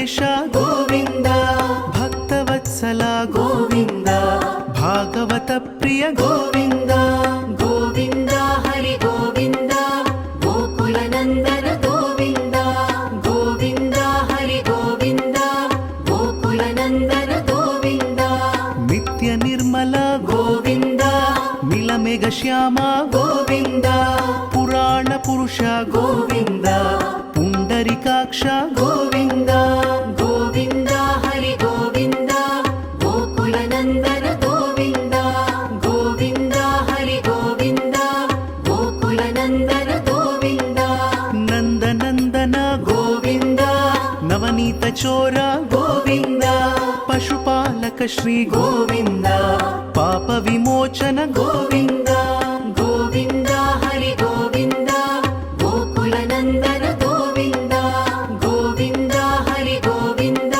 ವೆಂಕಟೇಶ ಗೋವಿಂದ, ಭಕ್ತವತ್ಸಲ ಗೋವಿಂದ, ಭಾಗವತ ಪ್ರಿಯ ಗೋವಿಂದ. ಗೋವಿಂದ ಹರಿ ಗೋವಿಂದ, ಗೋಕುಲ ನಂದನ ಗೋವಿಂದ. ಗೋವಿಂದ ಹರಿ ಗೋವಿಂದ, ಗೋಕುಲ ನಂದನ ಗೋವಿಂದ. ನಿತ್ಯ ನಿರ್ಮಲ ಗೋವಿಂದ, ಮಿಲಮೆಘ ಶ್ಯಾಮ ಗೋವಿಂದ. ಪುರಾಣ ಪುರುಷ ಗೋವಿಂದ, ಪುಂಡರಿಕಾಕ್ಷ ಗೋವಿಂದ. ಗೋವಿಂದ ಹರಿ ಗೋವಿಂದ, ಗೋಕುಲ ನಂದನ ಗೋವಿಂದ. ಗೋವಿಂದ ಹರಿ ಗೋವಿಂದ, ಗೋಕುಲ ನಂದನ ಗೋವಿಂದ. ನಂದನಂದನ ಗೋವಿಂದ, ನವನೀತ ಚೋರ ಗೋವಿಂದ. ಪಶುಪಾಲಕ ಶ್ರೀ ಗೋವಿಂದ, ಪಾಪ ವಿಮೋಚನ ಗೋವಿಂದ. ಗೋವಿಂದ ಹರಿ ಗೋವಿಂದ, ಗೋಕುಲ ನಂದನ ಗೋವಿಂದ. ಗೋವಿಂದ ಹರಿ ಗೋವಿಂದ,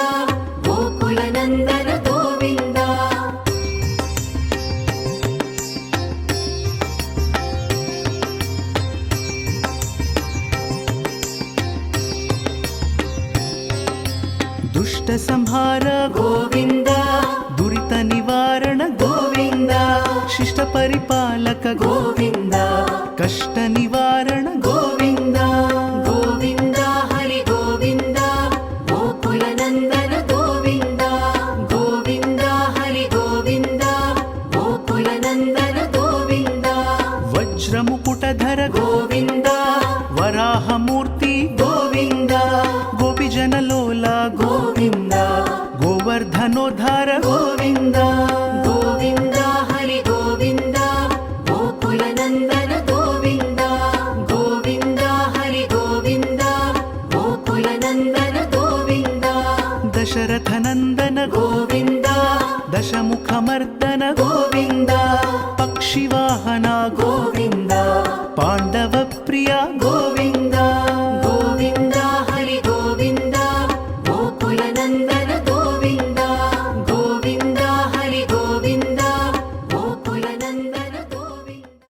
ಗೋಕುಲ ನಂದನ ಗೋವಿಂದ. ದುಷ್ಟ ಸಂಹಾರ ಗೋವಿಂದ, ದುರಿತ ನಿವಾರಣ ಗೋವಿಂದ. ಶಿಷ್ಟ ಪರಿಪಾಲಕ ಗೋವಿಂದ, ಕಷ್ಟ ನಿವಾರಣ ಗೋವಿಂದ. ಗೋವಿಂದ ಹರಿ ಗೋವಿಂದ, ಗೋಕುಲ ನಂದನ ಗೋವಿಂದ. ಗೋವಿಂದ ಹರಿ ಗೋವಿಂದ, ಗೋಕುಲ ನಂದನ ಗೋವಿಂದ. ವಜ್ರ ಮುಕುಟಧರ ಗೋವಿಂದ, ವರಾಹ ಮೂರ್ತಿ ಗೋವಿಂದ. ಗೋಪಿಜನ ಲೋಲ ಗೋವಿಂದ, ಗೋವರ್ಧನೋದ್ಧಾರ ಗೋವಿಂದ. ಗೋವಿಂದ ಹರಿ ಗೋವಿಂದ, ಗೋಕುಲ ನಂದನ ಗೋವಿಂದ. ಗೋವಿಂದ ಹರಿ ಗೋವಿಂದ, ಗೋಕುಲ ನಂದನ ಗೋವಿಂದ. ದಶರಥ ನಂದನ ಗೋವಿಂದ, ದಶಮುಖ ಮರ್ದನ ಗೋವಿಂದ. ಪಕ್ಷಿವಾಹನ ಗೋವಿಂದ, ಪಾಂಡವ